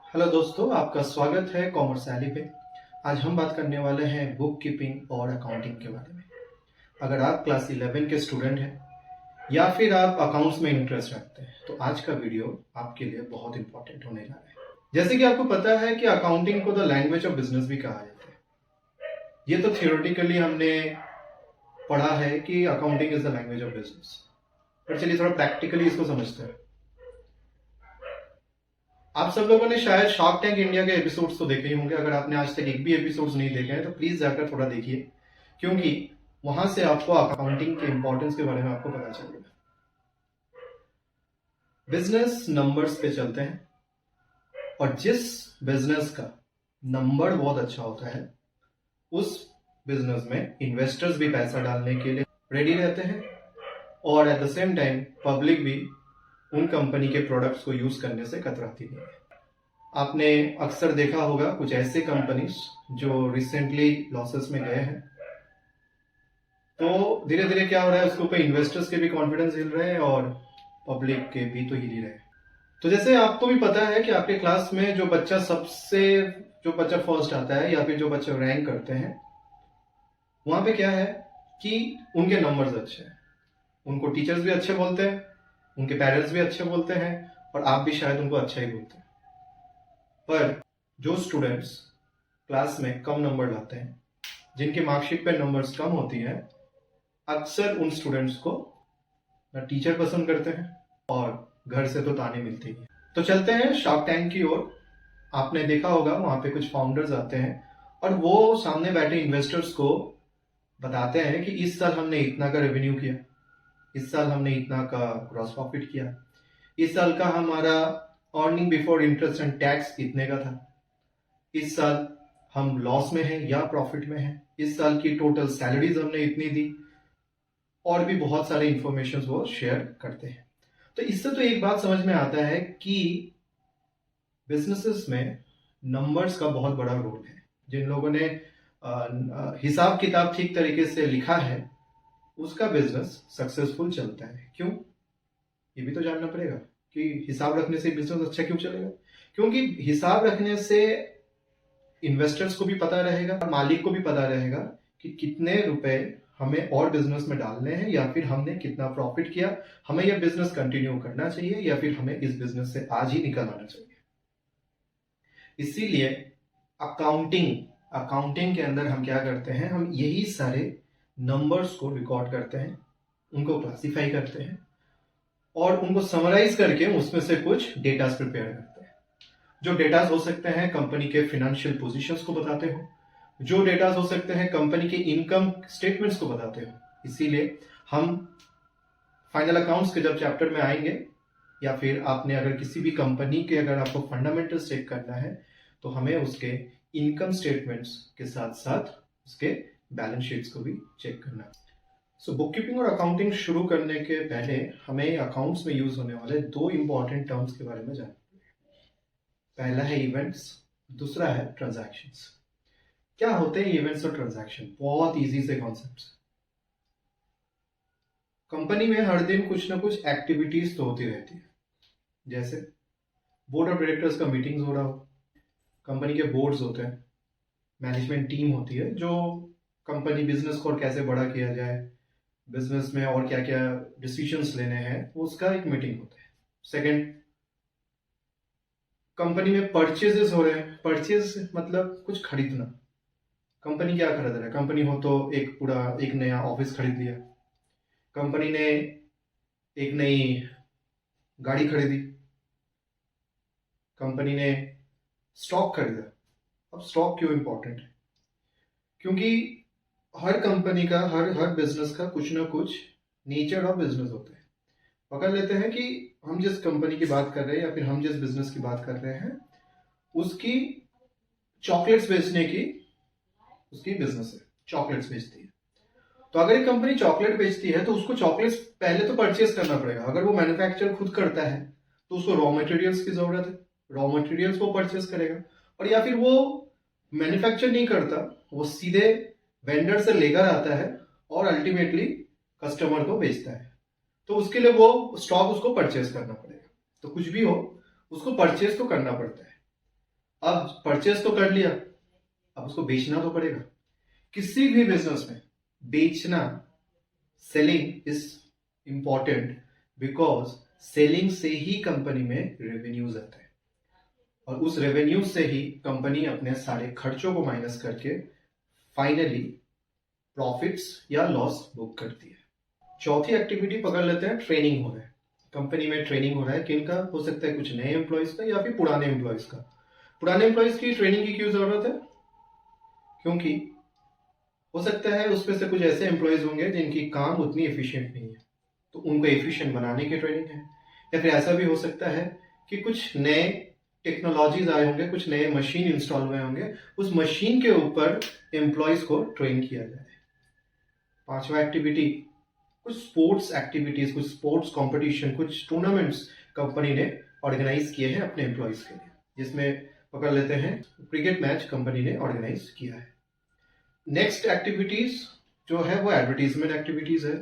Hello दोस्तों, आपका स्वागत है कॉमर्स वैली पे। आज हम बात करने वाले हैं बुक कीपिंग और अकाउंटिंग के बारे में। अगर आप क्लास 11 के स्टूडेंट हैं या फिर आप अकाउंट्स में इंटरेस्ट रखते हैं तो आज का वीडियो आपके लिए बहुत इंपॉर्टेंट होने जा रहा है। जैसे कि आपको पता है कि अकाउंटिंग को द लैंग्वेज ऑफ बिजनेस भी कहा जाता है। ये तो थियोरेटिकली हमने पढ़ा है कि accounting is the language of business, पर चलिए थोड़ा प्रैक्टिकली इसको समझते हैं। आप सब लोगों ने शायद शार्क टैंक इंडिया के एपिसोड्स तो देखे ही होंगे। अगर आपने आज तक एक भी एपिसोड्स नहीं देखे हैं तो प्लीज जाकर थोड़ा देखिए, क्योंकि वहां से आपको अकाउंटिंग के इंपॉर्टेंस के बारे में आपको पता चलेगा। बिजनेस नंबर्स पे चलते हैं, और जिस बिजनेस का नंबर बहुत अच्छा होता है उस बिजनेस में इन्वेस्टर्स भी पैसा डालने के लिए रेडी रहते हैं, और at the same time public भी उन कंपनी के प्रोडक्ट्स को यूज करने से कतराती नहीं है। आपने अक्सर देखा होगा कुछ ऐसे कंपनीज जो रिसेंटली लॉसेस में गए हैं, तो धीरे धीरे क्या हो रहा है, उसके ऊपर इन्वेस्टर्स के भी कॉन्फिडेंस हिल रहे हैं और पब्लिक के भी तो हिल ही रहे हैं। तो जैसे आपको भी पता है कि आपके क्लास में जो बच्चा फर्स्ट आता है या फिर जो बच्चा रैंक करते हैं, वहां पे क्या है कि उनके नंबर्स अच्छे हैं, उनको टीचर्स भी अच्छे बोलते हैं, उनके पेरेंट्स भी अच्छे बोलते हैं, और आप भी शायद उनको अच्छा ही बोलते हैं। पर जो स्टूडेंट्स क्लास में कम नंबर लाते हैं, जिनकी मार्कशीट पे नंबर्स कम होती हैं, अक्सर उन स्टूडेंट्स को ना टीचर पसंद करते हैं और घर से तो ताने मिलते ही हैं। तो चलते हैं शार्क टैंक की ओर। आपने देखा होगा वहां पे कुछ फाउंडर्स आते हैं और वो सामने बैठे इन्वेस्टर्स को बताते हैं कि इस साल हमने इतना का रेवेन्यू किया, इस साल हमने इतना का ग्रॉस प्रॉफिट किया, इस साल का हमारा earning before interest and tax इतने का था, इस साल हम लॉस में हैं या प्रॉफिट में हैं, इस साल की टोटल सैलरीज हमने इतनी दी, और भी बहुत सारे इंफॉर्मेशन वो शेयर करते हैं। तो इससे तो एक बात समझ में आता है कि बिजनेसेस में नंबर्स का बहुत बड़ा रोल है। जिन लोगों ने हिसाब किताब ठीक तरीके से लिखा है उसका बिजनेस सक्सेसफुल चलता है। क्यों? ये भी तो जानना पड़ेगा कि हिसाब रखने से बिजनेस अच्छा क्यों चलेगा। क्योंकि हिसाब रखने से इन्वेस्टर्स को भी पता रहेगा और मालिक को भी पता रहेगा कि कितने रुपए हमें और बिजनेस में डालने हैं, या फिर हमने कितना प्रॉफिट किया, हमें यह बिजनेस कंटिन्यू करना चाहिए या फिर हमें इस बिजनेस से आज ही निकल आना चाहिए। इसीलिए अकाउंटिंग के अंदर हम क्या करते हैं, हम यही सारे नंबर्स को रिकॉर्ड करते हैं, उनको क्लासिफाई करते हैं और उनको समराइज करके उसमें से कुछ डेटास प्रिपेयर करते हैं। जो डेटास हो सकते हैं कंपनी के फाइनेंशियल पोजीशंस को बताते हो, जो डेटास हो सकते हैं कंपनी के इनकम स्टेटमेंट्स को बताते हो। इसीलिए हम फाइनल अकाउंट्स के जब चैप्टर में आएंगे, या फिर आपने अगर किसी भी कंपनी के अगर आपको फंडामेंटल्स चेक करना है तो हमें उसके इनकम स्टेटमेंट्स के साथ साथ उसके बैलेंस शीट्स को भी चेक करना है। सो बुक कीपिंग और अकाउंटिंग शुरू करने के पहले हमें अकाउंट्स में यूज होने वाले दो इंपॉर्टेंट टर्म्स के बारे में जानना है। पहला है इवेंट्स, दूसरा है ट्रांजैक्शंस। क्या होते हैं इवेंट्स और ट्रांजैक्शन? बहुत इजी से कॉन्सेप्ट्स। कंपनी में हर दिन कुछ ना कुछ एक्टिविटीज तो होती रहती है, जैसे बोर्ड ऑफ डायरेक्टर्स का मीटिंग्स हो रहा हो, कंपनी के बोर्ड्स होते हैं, मैनेजमेंट टीम होती है जो कंपनी बिजनेस को और कैसे बड़ा किया जाए, बिजनेस में और क्या क्या डिसीजंस लेने हैं, उसका एक मीटिंग होता है। सेकंड, कंपनी में परचेजेस हो रहे हैं। परचेज मतलब कुछ खरीदना। कंपनी क्या खरीद रहा है? कंपनी हो तो एक नया ऑफिस खरीद लिया, कंपनी ने एक नई गाड़ी खरीदी, कंपनी ने स्टॉक खरीदा। अब स्टॉक क्यों इंपॉर्टेंट है? क्योंकि हर कंपनी का हर बिजनेस का कुछ ना कुछ नेचर ऑफ बिजनेस होता है। पकड़ लेते हैं कि हम जिस कंपनी की बात कर रहे हैं या फिर हम जिस बिजनेस की बात कर रहे हैं उसकी चॉकलेट्स बेचने की उसकी बिजनेस है, चॉकलेट्स बेचती है। तो अगर एक कंपनी चॉकलेट बेचती है तो उसको चॉकलेट्स पहले तो परचेज करना पड़ेगा। अगर वो मैन्युफैक्चर खुद करता है तो उसको रॉ मटेरियल्स की जरूरत है, रॉ मटेरियल्स वो परचेज करेगा। और या फिर वो मैन्युफैक्चर नहीं करता, वो सीधे वेंडर से लेकर आता है और अल्टीमेटली कस्टमर को बेचता है, तो उसके लिए वो स्टॉक उसको परचेज करना पड़ेगा। तो कुछ भी हो उसको परचेज तो करना पड़ता है। अब परचेस तो कर लिया, अब उसको बेचना तो पड़ेगा। किसी भी बिजनेस में बेचना, selling is important, because selling से ही कंपनी में रेवेन्यूज आते हैं और उस रेवेन्यू से ही कंपनी अपने सारे खर्चों को माइनस करके फाइनली प्रॉफिट्स या लॉस बुक करती है। चौथी एक्टिविटी पकड़ लेते हैं, ट्रेनिंग हो रहा है। कंपनी में ट्रेनिंग हो रहा है, किनका? हो सकता है कुछ नए एम्प्लॉयज का या फिर पुराने एम्प्लॉयज का। पुराने एम्प्लॉयज की ट्रेनिंग की क्यों जरूरत है? क्योंकि हो सकता है उसमें से कुछ ऐसे एम्प्लॉयज होंगे जिनकी काम उतनी एफिशिएंट नहीं है, तो उनको एफिशिएंट बनाने की ट्रेनिंग है। या फिर ऐसा भी हो सकता है कि कुछ नए टेक्नोलॉजीज आए होंगे, कुछ नए मशीन इंस्टॉल हुए होंगे, उस मशीन के ऊपर एम्प्लॉयज को ट्रेन किया जाए। पांचवा एक्टिविटी, कुछ स्पोर्ट्स एक्टिविटीज, कुछ स्पोर्ट्स कंपटीशन, कुछ टूर्नामेंट्स कंपनी ने ऑर्गेनाइज किए हैं अपने एम्प्लॉयज के लिए, जिसमें पकड़ लेते हैं क्रिकेट मैच कंपनी ने ऑर्गेनाइज किया है। नेक्स्ट एक्टिविटीज जो है वो एडवर्टीजमेंट एक्टिविटीज है।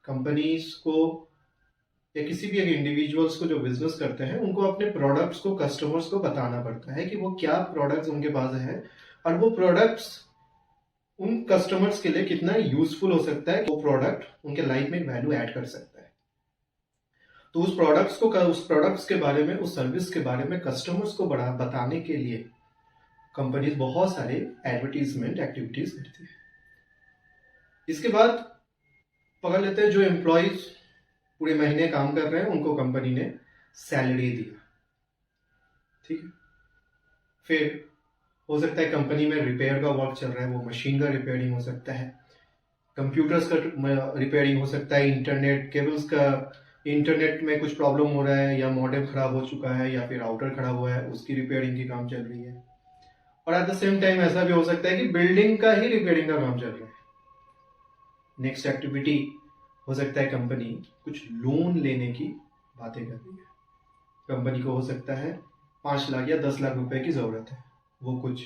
कंपनीज को या किसी भी इंडिविजुअल्स को जो बिजनेस करते हैं उनको अपने प्रोडक्ट्स को कस्टमर्स को बताना पड़ता है कि वो क्या प्रोडक्ट्स उनके पास है और वो प्रोडक्ट्स उन कस्टमर्स के लिए कितना यूजफुल हो सकता है, वो प्रोडक्ट उनके लाइफ में वैल्यू ऐड कर सकता है। तो उस प्रोडक्ट्स के बारे में, उस सर्विस के बारे में कस्टमर्स को बताने के लिए कंपनीज बहुत सारे एडवर्टीजमेंट एक्टिविटीज करती है। इसके बाद पकड़ लेते हैं जो एम्प्लॉयज पूरे महीने काम कर रहे हैं उनको कंपनी ने सैलरी दिया, ठीक है। फिर हो सकता है कंपनी में रिपेयर का वर्क चल रहा है, वो मशीन का रिपेयरिंग हो सकता है, कंप्यूटर्स का रिपेयरिंग हो सकता है, इंटरनेट केबल्स का, इंटरनेट में कुछ प्रॉब्लम हो रहा है या मॉडेम खराब हो चुका है या फिर राउटर खराब हुआ है, उसकी रिपेयरिंग की काम चल रही है। और एट द सेम टाइम ऐसा भी हो सकता है कि बिल्डिंग का ही रिपेयरिंग का काम चल रहा है। नेक्स्ट एक्टिविटी हो सकता है कंपनी कुछ लोन लेने की बातें कर रही है। कंपनी को हो सकता है 5 लाख या 10 लाख रुपए की जरूरत है, वो कुछ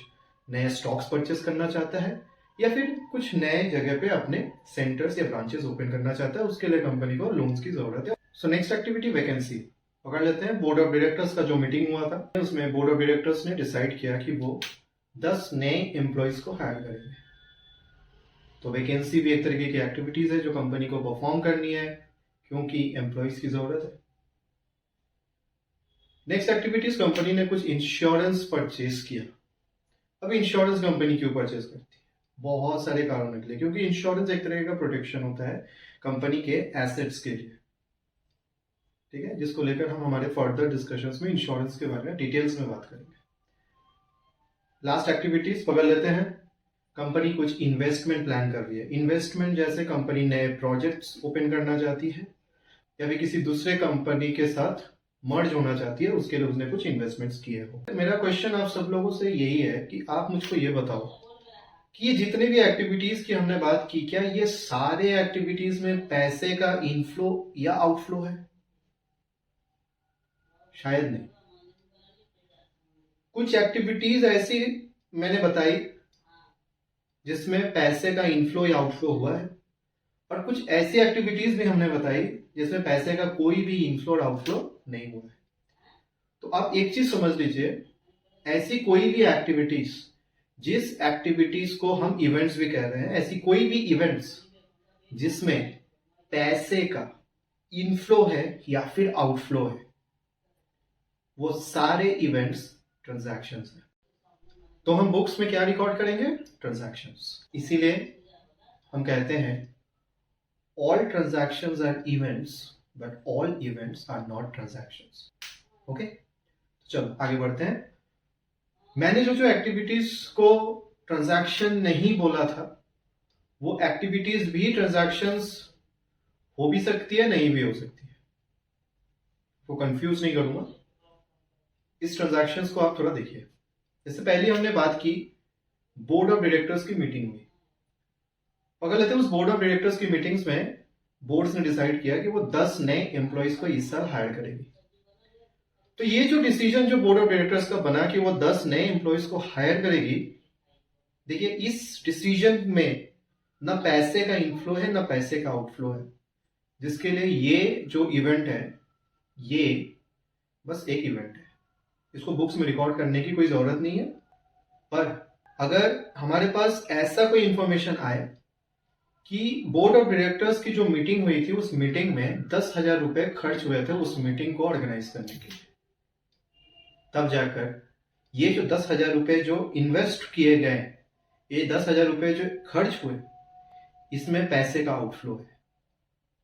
नए स्टॉक्स परचेस करना चाहता है या फिर कुछ नए जगह पे अपने सेंटर्स या ब्रांचेस ओपन करना चाहता है, उसके लिए कंपनी को लोन्स की जरूरत है। सो नेक्स्ट एक्टिविटी वैकेंसी पकड़ लेते हैं। बोर्ड ऑफ डायरेक्टर्स का जो मीटिंग हुआ था उसमें बोर्ड ऑफ डायरेक्टर्स ने डिसाइड किया कि वो 10 नए एम्प्लॉयज को हायर करेंगे। तो वैकेंसी भी एक तरीके की एक्टिविटीज है जो कंपनी को परफॉर्म करनी है क्योंकि एम्प्लॉयज की जरूरत है। नेक्स्ट एक्टिविटीज, कंपनी ने कुछ इंश्योरेंस परचेज किया। अब इंश्योरेंस कंपनी क्यों परचेज करती है? बहुत सारे कारणों के लिए, क्योंकि इंश्योरेंस एक तरह का प्रोटेक्शन होता है कंपनी के एसेट्स के लिए, ठीक है, जिसको लेकर हम हमारे फर्दर डिस्कशंस में इंश्योरेंस के बारे में डिटेल्स में बात करेंगे। लास्ट एक्टिविटीज पकड़ लेते हैं। कंपनी कुछ इन्वेस्टमेंट प्लान कर रही है। इन्वेस्टमेंट जैसे कंपनी नए प्रोजेक्ट्स ओपन करना चाहती है या फिर किसी दूसरे कंपनी के साथ मर्ज होना चाहती है, उसके लिए उसने कुछ इन्वेस्टमेंट्स किए हो। मेरा क्वेश्चन आप सब लोगों से यही है कि आप मुझको ये बताओ कि ये जितने भी एक्टिविटीज की हमने बात की, क्या ये सारे एक्टिविटीज में पैसे का इनफ्लो या आउटफ्लो है? शायद नहीं। कुछ एक्टिविटीज ऐसी मैंने बताई जिसमें पैसे का इनफ्लो या आउटफ्लो हुआ है और कुछ ऐसी एक्टिविटीज भी हमने बताई जिसमें पैसे का कोई भी इनफ्लो और आउटफ्लो नहीं हुआ है। तो आप एक चीज समझ लीजिए, ऐसी कोई भी एक्टिविटीज, जिस एक्टिविटीज को हम इवेंट्स भी कह रहे हैं, ऐसी कोई भी इवेंट्स जिसमें पैसे का इनफ्लो है या फिर आउटफ्लो है, वो सारे इवेंट्स ट्रांजैक्शंस हैं। तो हम बुक्स में क्या रिकॉर्ड करेंगे? ट्रांजैक्शंस। इसीलिए हम कहते हैं all transactions are events but all events are not transactions. Okay, चलो आगे बढ़ते हैं। मैंने जो एक्टिविटीज को ट्रांजैक्शन नहीं बोला था, वो एक्टिविटीज भी ट्रांजैक्शंस हो भी सकती है, नहीं भी हो सकती है, तो कंफ्यूज नहीं करूंगा। इस ट्रांजैक्शंस को आप थोड़ा देखिए। जैसे पहले हमने बात की बोर्ड ऑफ डायरेक्टर्स की मीटिंग में, अगर लेते हैं उस बोर्ड ऑफ डायरेक्टर्स की मीटिंग्स में बोर्ड्स ने डिसाइड किया कि वो 10 नए एम्प्लॉयज को इस साल हायर करेगी। तो ये जो डिसीजन जो बोर्ड ऑफ डायरेक्टर्स का बना कि वो 10 नए एम्प्लॉयज को हायर करेगी, देखिए इस डिसीजन में ना पैसे का इनफ्लो है ना पैसे का आउटफ्लो है, जिसके लिए ये जो इवेंट है ये बस एक इवेंट है, इसको बुक्स में रिकॉर्ड करने की कोई जरूरत नहीं है। पर अगर हमारे पास ऐसा कोई इंफॉर्मेशन आए कि बोर्ड ऑफ डायरेक्टर्स की जो मीटिंग हुई थी उस मीटिंग में 10,000 रुपए खर्च हुए थे उस मीटिंग को ऑर्गेनाइज करने के लिए, तब जाकर ये जो 10,000 रुपए जो इन्वेस्ट किए गए, ये 10,000 रुपए जो खर्च हुए, इसमें पैसे का आउटफ्लो है।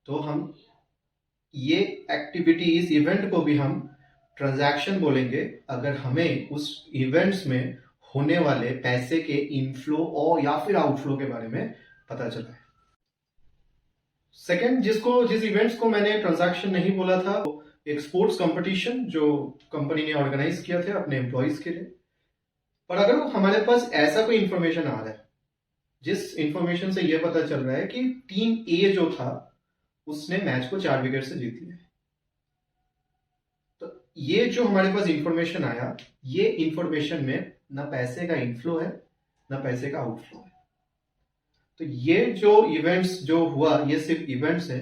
तो हम ये एक्टिविटी, इस इवेंट को भी हम ट्रांजैक्शन बोलेंगे अगर हमें उस इवेंट्स में होने वाले पैसे के इनफ्लो और या फिर आउटफ्लो के बारे में पता चला है। सेकंड, जिस इवेंट्स को मैंने ट्रांजैक्शन नहीं बोला था, एक स्पोर्ट्स कंपटीशन जो कंपनी ने ऑर्गेनाइज किया था अपने एम्प्लॉयज के लिए। पर अगर हमारे पास ऐसा कोई इंफॉर्मेशन आ रहा है जिस इंफॉर्मेशन से यह पता चल रहा है कि टीम ए जो था उसने मैच को 4 विकेट से जीत लिया, तो ये जो हमारे पास इंफॉर्मेशन आया, ये इंफॉर्मेशन में ना पैसे का इनफ्लो है ना पैसे का आउटफ्लो है। तो ये जो इवेंट्स जो हुआ ये सिर्फ इवेंट्स है,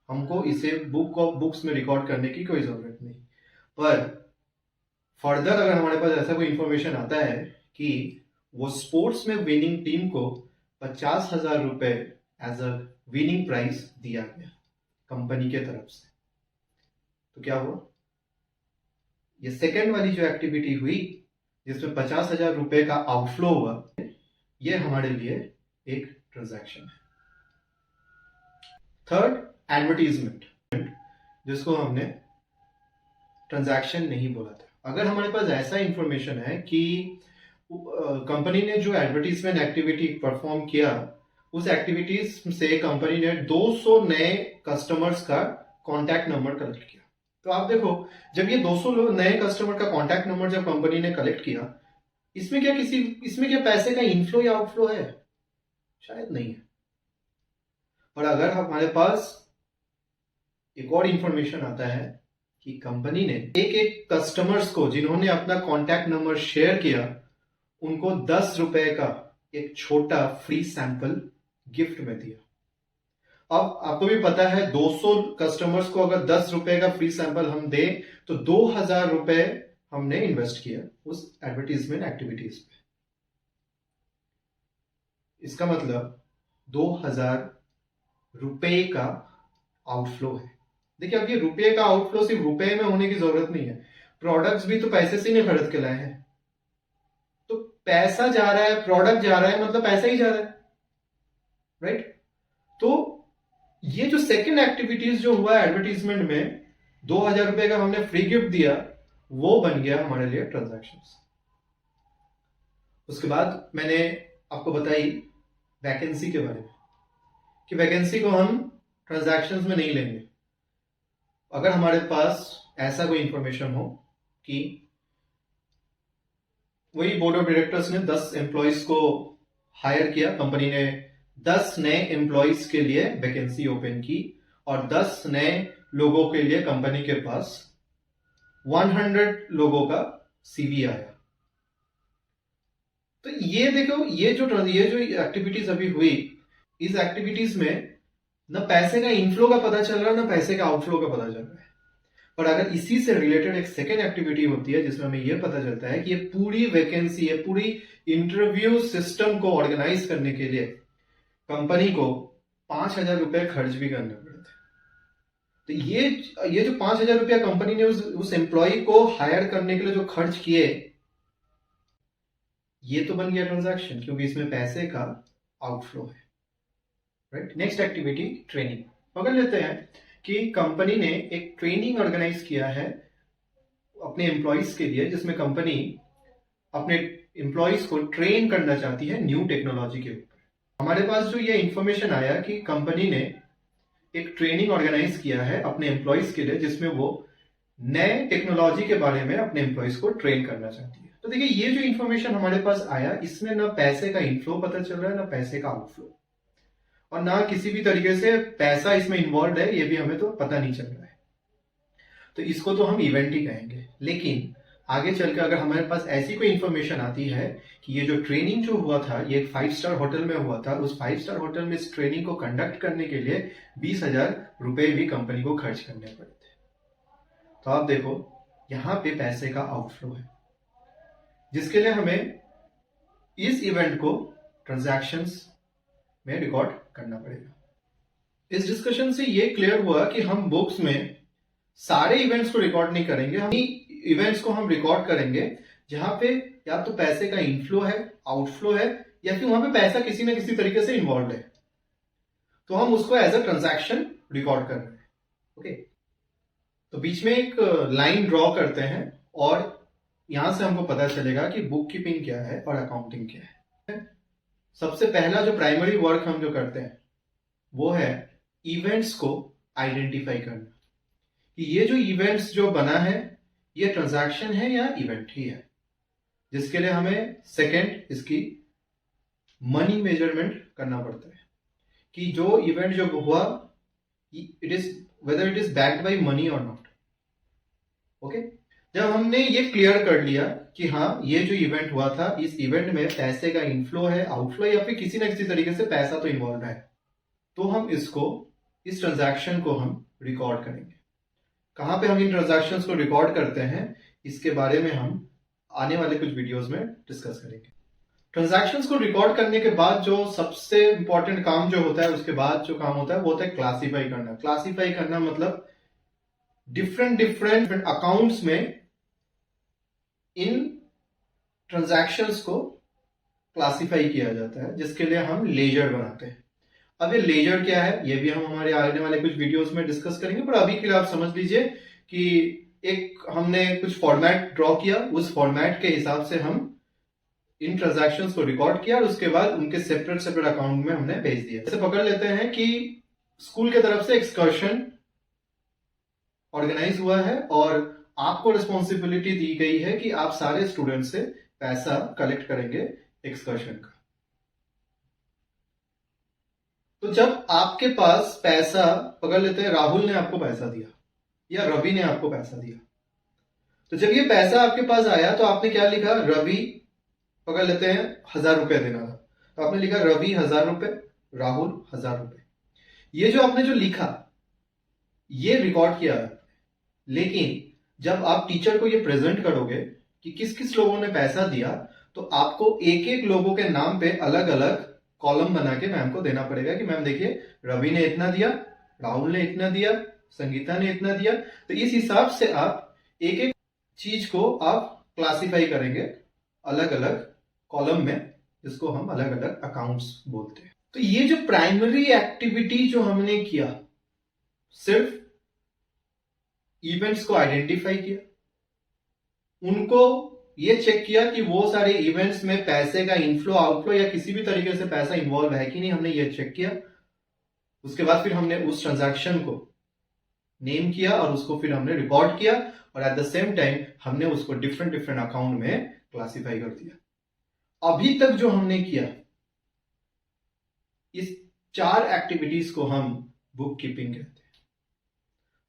हमको इसे बुक्स में रिकॉर्ड करने की कोई जरूरत नहीं। पर फर्दर अगर हमारे पास ऐसा कोई इंफॉर्मेशन आता है कि वो स्पोर्ट्स में विनिंग टीम को 50,000 रुपए एज अ विनिंग प्राइज दिया गया कंपनी के तरफ से, तो क्या हुआ, ये सेकेंड वाली जो एक्टिविटी हुई जिसमें 50,000 रुपए का आउटफ्लो हुआ, ये हमारे लिए एक ट्रांजैक्शन है। थर्ड, एडवर्टीजमेंट, जिसको हमने ट्रांजैक्शन नहीं बोला था। अगर हमारे पास ऐसा इंफॉर्मेशन है कि कंपनी ने जो एडवर्टीजमेंट एक्टिविटी परफॉर्म किया, उस एक्टिविटीज से कंपनी ने 200 नए कस्टमर्स का कॉन्टैक्ट नंबर कलेक्ट किया, तो आप देखो जब ये 200 नए कस्टमर का कॉन्टैक्ट नंबर जब कंपनी ने कलेक्ट किया, इसमें क्या पैसे का इनफ्लो या आउटफ्लो है? शायद नहीं है। पर अगर हमारे पास एक और इंफॉर्मेशन आता है कि कंपनी ने एक कस्टमर्स को जिन्होंने अपना कॉन्टैक्ट नंबर शेयर किया उनको 10 रुपए का एक छोटा फ्री सैंपल गिफ्ट में दिया। अब आपको भी पता है 200 कस्टमर्स को अगर 10 रुपए का फ्री सैंपल हम दें तो 2,000 रुपए हमने इन्वेस्ट किया उस एडवर्टीजमेंट एक्टिविटीज पे। इसका मतलब 2,000 रुपए का आउटफ्लो है। देखिए अब ये रुपये का आउटफ्लो सिर्फ रुपए में होने की जरूरत नहीं है, प्रोडक्ट्स भी तो पैसे से नहीं खरीद के लाए हैं। तो पैसा जा रहा है, प्रोडक्ट जा रहा है, मतलब पैसा ही जा रहा है, राइट? तो ये जो सेकंड एक्टिविटीज जो हुआ एडवर्टीजमेंट में 2,000 रुपए का हमने फ्री गिफ्ट दिया, वो बन गया हमारे लिए ट्रांजैक्शंस। उसके बाद मैंने आपको बताई वैकेंसी के बारे में कि वैकेंसी को हम ट्रांजैक्शंस में नहीं लेंगे। अगर हमारे पास ऐसा कोई इंफॉर्मेशन हो कि वही बोर्ड ऑफ डायरेक्टर्स ने 10 एम्प्लॉयज को हायर किया, कंपनी ने 10 नए एम्प्लॉयज के लिए वैकेंसी ओपन की और 10 नए लोगों के लिए कंपनी के पास 100 लोगों का सीवी आया, तो ये देखो ये जो एक्टिविटीज अभी हुई, इस एक्टिविटीज में ना पैसे का इनफ्लो का पता चल रहा है ना पैसे का आउटफ्लो का पता चल रहा है। पर अगर इसी से रिलेटेड एक सेकेंड एक्टिविटी होती है जिसमें हमें यह पता चलता है कि ये पूरी वैकेंसी, ये पूरी इंटरव्यू सिस्टम को ऑर्गेनाइज करने के लिए कंपनी को 5,000 रुपए खर्च भी करने पड़े थे। तो ये जो 5,000 रुपया कंपनी ने उस एम्प्लॉय को हायर करने के लिए जो खर्च किए, ये तो बन गया ट्रांजैक्शन क्योंकि इसमें पैसे का आउटफ्लो है, राइट? Next activity, training. पकड़ लेते हैं कि कंपनी ने एक ट्रेनिंग ऑर्गेनाइज किया है अपने एम्प्लॉयज के लिए, जिसमें कंपनी अपने एम्प्लॉयज को ट्रेन करना चाहती है न्यू टेक्नोलॉजी के ऊपर। हमारे पास जो ये इंफॉर्मेशन आया कि कंपनी ने एक ट्रेनिंग ऑर्गेनाइज किया है अपने एम्प्लॉयज के लिए जिसमें वो नए टेक्नोलॉजी के बारे में अपने एम्प्लॉयज को ट्रेन करना चाहती है। तो देखिए ये जो इंफॉर्मेशन हमारे पास आया, इसमें ना पैसे का इनफ्लो पता चल रहा है ना पैसे का आउटफ्लो, और ना किसी भी तरीके से पैसा इसमें इन्वॉल्व है, ये भी हमें तो पता नहीं चल रहा है। तो इसको तो हम इवेंट ही कहेंगे। लेकिन आगे चलकर अगर हमारे पास ऐसी कोई इंफॉर्मेशन आती है कि ये जो ट्रेनिंग जो हुआ था ये एक 5 स्टार होटल में हुआ था, उस 5 स्टार होटल में इस ट्रेनिंग को कंडक्ट करने के लिए 20,000 रुपए भी कंपनी को खर्च करने पड़े थे, तो आप देखो यहाँ पे पैसे का आउटफ्लो है। जिसके लिए हमें इस इवेंट को ट्रांजैक्शंस में रिकॉर्ड करना पड़ेगा। इस डिस्कशन से ये क्लियर हुआ कि हम बुक्स में सारे इवेंट्स को रिकॉर्ड नहीं करेंगे, हम इवेंट्स को हम रिकॉर्ड करेंगे जहां पे या तो पैसे का इनफ्लो है, आउटफ्लो है, या फिर वहां पे पैसा किसी ना किसी तरीके से इन्वॉल्व है, तो हम उसको एज अ ट्रांजैक्शन रिकॉर्ड कर रहे हैं। ओके, तो बीच में एक लाइन ड्रॉ करते हैं और यहां से हमको पता चलेगा कि बुक कीपिंग क्या है और अकाउंटिंग क्या है। सबसे पहला जो प्राइमरी वर्क हम जो करते हैं वो है इवेंट्स को आइडेंटिफाई करना, कि ये जो इवेंट्स जो बना है ये ट्रांजैक्शन है या इवेंट ही है, जिसके लिए हमें सेकंड इसकी मनी मेजरमेंट करना पड़ता है कि जो इवेंट जो हुआ it is whether it is backed by money और नॉट। ओके, जब हमने ये क्लियर कर लिया कि हाँ ये जो इवेंट हुआ था इस इवेंट में पैसे का इनफ्लो है, आउटफ्लो, या फिर किसी ना किसी तरीके से पैसा तो इन्वॉल्व है, तो हम इस ट्रांजैक्शन को हम रिकॉर्ड करेंगे। कहां पे हम इन ट्रांजैक्शंस को रिकॉर्ड करते हैं इसके बारे में हम आने वाले कुछ वीडियोस में डिस्कस करेंगे। ट्रांजैक्शंस को रिकॉर्ड करने के बाद जो सबसे इंपॉर्टेंट काम जो होता है, उसके बाद जो काम होता है वो होता है क्लासीफाई करना। क्लासीफाई करना मतलब डिफरेंट अकाउंट्स में इन ट्रांजैक्शंस को क्लासीफाई किया जाता है, जिसके लिए हम लेजर बनाते हैं। अब ये लेजर क्या है ये भी हम हमारे आने वाले कुछ वीडियोस में डिस्कस करेंगे, पर अभी के लिए आप समझ लीजिए कि एक हमने कुछ फॉर्मेट ड्रॉ किया, उस फॉर्मेट के हिसाब से हम इन ट्रांजैक्शंस को रिकॉर्ड किया और उसके बाद उनके सेपरेट अकाउंट में हमने भेज दिया। जैसे पकड़ लेते हैं कि स्कूल की तरफ से एक्सकर्शन ऑर्गेनाइज हुआ है और आपको रिस्पॉन्सिबिलिटी दी गई है कि आप सारे स्टूडेंट से पैसा कलेक्ट करेंगे एक्सकर्शन का। तो जब आपके पास पैसा, पकड़ लेते हैं राहुल ने आपको पैसा दिया या रवि ने आपको पैसा दिया, तो जब ये पैसा आपके पास आया तो आपने क्या लिखा, रवि, पकड़ लेते हैं 1000 रुपए देना था, तो आपने लिखा रवि 1000 रुपए, राहुल 1000 रुपए। ये जो आपने जो लिखा ये रिकॉर्ड किया है, लेकिन जब आप टीचर को ये प्रेजेंट करोगे कि किस किस लोगों ने पैसा दिया, तो आपको एक एक लोगों के नाम पे अलग अलग कॉलम बना के मैम को देना पड़ेगा कि मैम देखिए रवि ने इतना दिया, राहुल ने इतना दिया, संगीता ने इतना दिया। तो इस हिसाब से आप एक एक चीज को आप क्लासिफाई करेंगे अलग अलग कॉलम में, जिसको हम अलग अलग अकाउंट्स बोलते हैं। तो ये जो प्राइमरी एक्टिविटी जो हमने किया, सिर्फ इवेंट्स को आइडेंटिफाई किया, उनको ये चेक किया कि वो सारे इवेंट्स में पैसे का इनफ्लो आउटफ्लो या किसी भी तरीके से पैसा इन्वॉल्व है कि नहीं, हमने ये चेक किया। उसके बाद फिर हमने उस ट्रांजैक्शन को नेम किया और उसको फिर हमने रिकॉर्ड किया और एट द सेम टाइम हमने उसको डिफरेंट अकाउंट में क्लासिफाई कर दिया। अभी तक जो हमने किया, इस 4 एक्टिविटीज को हम बुक कीपिंग कहते हैं।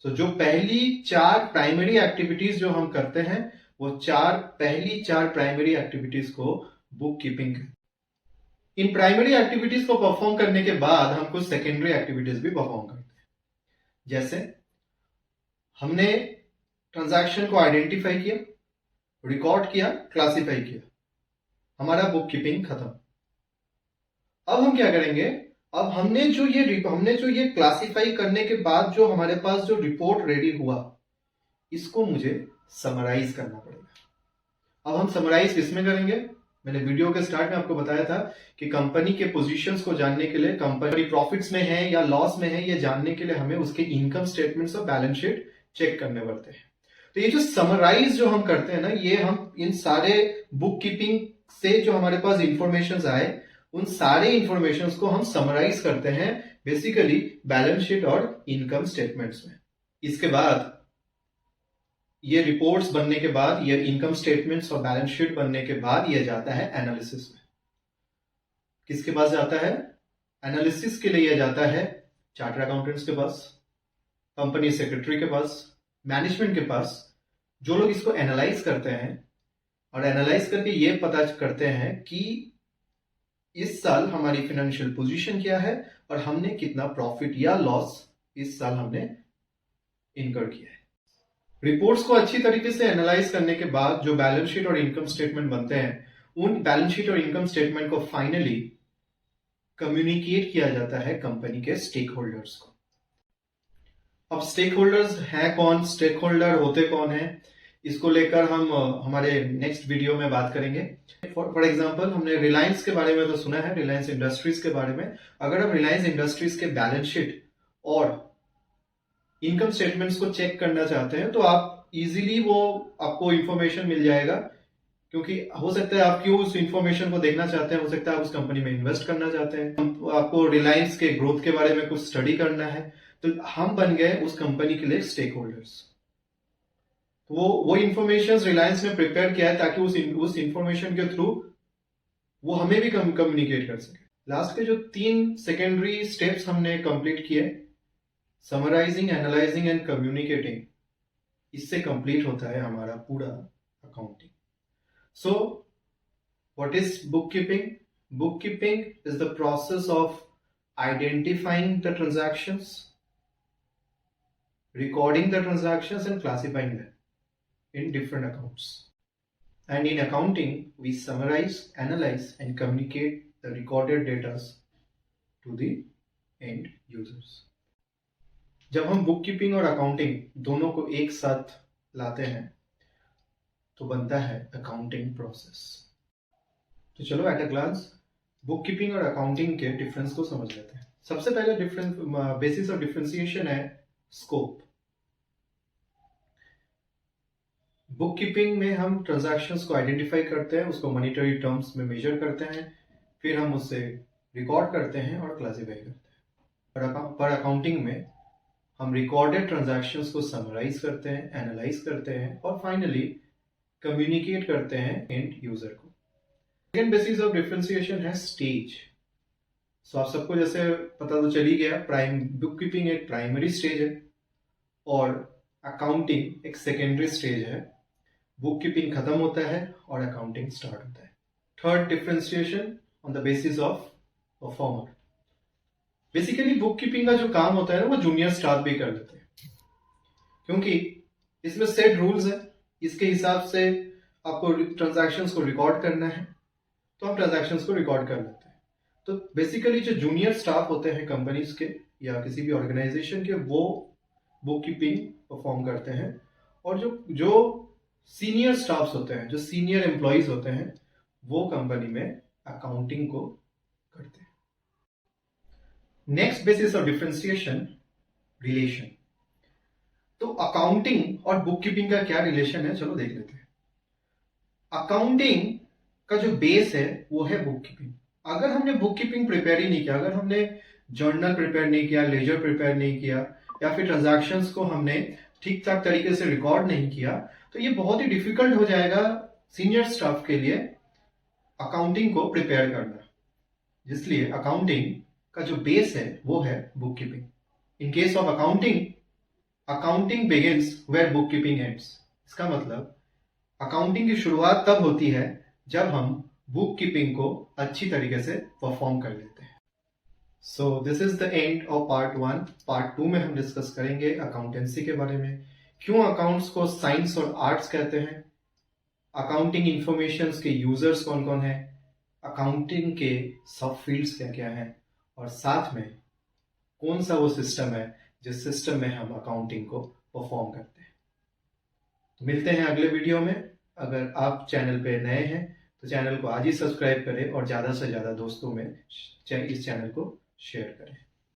तो जो पहली 4 प्राइमरी एक्टिविटीज जो हम करते हैं वो पहली 4 प्राइमरी एक्टिविटीज को बुक कीपिंग कहते हैं। इन प्राइमरी एक्टिविटीज को परफॉर्म करने के बाद हम कुछ सेकेंडरी एक्टिविटीज भी परफॉर्म करते हैं। जैसे हमने ट्रांजैक्शन को आइडेंटिफाई किया, रिकॉर्ड किया, क्लासिफाई किया, हमारा बुक कीपिंग खत्म। अब हम क्या करेंगे, अब हमने जो ये क्लासिफाई करने के बाद जो हमारे पास जो रिपोर्ट रेडी हुआ, इसको मुझे समराइज करना पड़ेगा। अब हम समराइज किसमें करेंगे, मैंने वीडियो के स्टार्ट में आपको बताया था कि कंपनी के पोजीशंस को जानने के लिए, कंपनी प्रॉफिट्स में है या लॉस में है, ये जानने के लिए हमें उसके इनकम स्टेटमेंट्स और बैलेंस शीट चेक करने पड़ते हैं। तो ये जो समराइज जो हम करते हैं ना, ये हम इन सारे बुक कीपिंग से जो हमारे पास इंफॉर्मेशन आए, उन सारे इंफॉर्मेशन को हम समराइज करते हैं बेसिकली बैलेंस शीट और इनकम स्टेटमेंट्स में। इसके बाद ये रिपोर्ट्स बनने के बाद, ये इनकम स्टेटमेंट्स और बैलेंस शीट बनने के बाद ये जाता है एनालिसिस में। किसके पास जाता है, एनालिसिस के लिए ये जाता है चार्टर्ड अकाउंटेंट्स के पास, कंपनी सेक्रेटरी के पास, मैनेजमेंट के पास, जो लोग इसको एनालाइज करते हैं और एनालाइज करके ये पता करते हैं कि इस साल हमारी फाइनेंशियल पोजीशन क्या है और हमने कितना प्रॉफिट या लॉस इस साल हमने इनकर किया है। रिपोर्ट्स को अच्छी तरीके से एनालाइज करने के बाद जो बैलेंस शीट और इनकम स्टेटमेंट बनते हैं, उन बैलेंस शीट और इनकम स्टेटमेंट को फाइनली कम्युनिकेट किया जाता है कंपनी के स्टेक होल्डर्स को। अब स्टेक होल्डर्स हैं कौन, स्टेक होल्डर होते कौन हैं, इसको लेकर हम हमारे नेक्स्ट वीडियो में बात करेंगे। फॉर एग्जांपल, हमने रिलायंस के बारे में तो सुना है, रिलायंस इंडस्ट्रीज के बारे में। अगर हम रिलायंस इंडस्ट्रीज के बैलेंस शीट और इनकम स्टेटमेंट्स को चेक करना चाहते हैं तो आप इजीली वो आपको इंफॉर्मेशन मिल जाएगा, क्योंकि हो सकता है आप क्यों उस इंफॉर्मेशन को देखना चाहते हैं, हो सकता है आप उस कंपनी में इन्वेस्ट करना चाहते हैं, आपको रिलायंस के ग्रोथ के बारे में कुछ स्टडी करना है, तो हम बन गए उस कंपनी के लिए स्टेक होल्डर्स। तो वो इंफॉर्मेशन रिलायंस ने प्रिपेयर किया है ताकि उस इंफॉर्मेशन के थ्रू वो हमें भी कम्युनिकेट कर सके। लास्ट के जो 3 सेकेंडरी स्टेप्स हमने कंप्लीट किए, समराइजिंग, एनालाइजिंग एंड कम्युनिकेटिंग, इससे कंप्लीट होता है हमारा पूरा accounting. So what is book keeping? Book keeping is the process of identifying the transactions, recording the transactions and classifying them in different accounts. And in accounting, we summarize, analyze and communicate the recorded data to the end users. जब हम book keeping और accounting दोनों को एक साथ लाते हैं तो बनता है अकाउंटिंग प्रोसेस। तो चलो at a glance bookkeeping और अकाउंटिंग के डिफरेंस को समझ लेते हैं। सबसे पहले डिफरेंस, बेसिस ऑफ डिफरेंशिएशन है स्कोप। बुक कीपिंग में हम ट्रांजैक्शंस को आइडेंटिफाई करते हैं, उसको मॉनेटरी टर्म्स में मेजर करते हैं, फिर हम उसे रिकॉर्ड करते हैं और क्लासिफाई करते हैं। पर अकाउंटिंग में हम रिकॉर्डेड ट्रांजैक्शंस को समराइज करते हैं, एनालाइज करते हैं और फाइनली कम्युनिकेट करते हैं एंड यूजर को। सेकेंड बेसिस ऑफ डिफरेंशिएशन है स्टेज। सो आप सबको जैसे पता तो चल ही गया, बुक कीपिंग एक प्राइमरी स्टेज है और अकाउंटिंग एक सेकेंडरी स्टेज है। बुक कीपिंग खत्म होता है और अकाउंटिंग स्टार्ट होता है। Third differentiation on the basis of performer. Basically book keeping का जो काम होता है वो जूनियर स्टाफ भी कर लेते हैं, क्योंकि इसमें सेट रूल्स है, इसके हिसाब से आपको ट्रांजैक्शंस को रिकॉर्ड करना है तो हम ट्रांजैक्शंस को रिकॉर्ड कर लेते हैं। तो बेसिकली जो जूनियर स्टाफ होते हैं कंपनीज के या किसी भी ऑर्गेनाइजेशन के, वो बुक कीपिंग परफॉर्म करते हैं, और जो सीनियर स्टाफ्स होते हैं, जो सीनियर एम्प्लॉइज होते हैं, वो कंपनी में अकाउंटिंग को करते हैं। Next basis of differentiation, relation. तो अकाउंटिंग और बुक कीपिंग का क्या रिलेशन है, चलो देख लेते हैं। अकाउंटिंग का जो बेस है वो है बुक कीपिंग। अगर हमने बुक कीपिंग प्रिपेयर ही नहीं किया, अगर हमने जर्नल प्रिपेयर नहीं किया, लेजर प्रिपेयर नहीं किया, या फिर ट्रांजैक्शंस को हमने ठीक ठाक तरीके से रिकॉर्ड नहीं किया, तो ये बहुत ही डिफिकल्ट हो जाएगा सीनियर स्टाफ के लिए अकाउंटिंग को प्रिपेयर करना। इसलिए अकाउंटिंग का जो बेस है वो है bookkeeping. In case of accounting begins where bookkeeping ends. इसका मतलब अकाउंटिंग की शुरुआत तब होती है जब हम बुक कीपिंग को अच्छी तरीके से परफॉर्म कर लेते हैं। So this is the end of part 1। Part 2 में हम डिस्कस करेंगे अकाउंटेंसी के बारे में, क्यों अकाउंट्स को साइंस और आर्ट्स कहते हैं, अकाउंटिंग इंफॉर्मेशन के यूजर्स कौन कौन है, अकाउंटिंग के सब फील्ड्स क्या क्या हैं, और साथ में कौन सा वो सिस्टम है जिस सिस्टम में हम अकाउंटिंग को परफॉर्म करते हैं। तो मिलते हैं अगले वीडियो में। अगर आप चैनल पे नए हैं तो चैनल को आज ही सब्सक्राइब करें और ज़्यादा से ज़्यादा दोस्तों में इस चैनल को शेयर करें।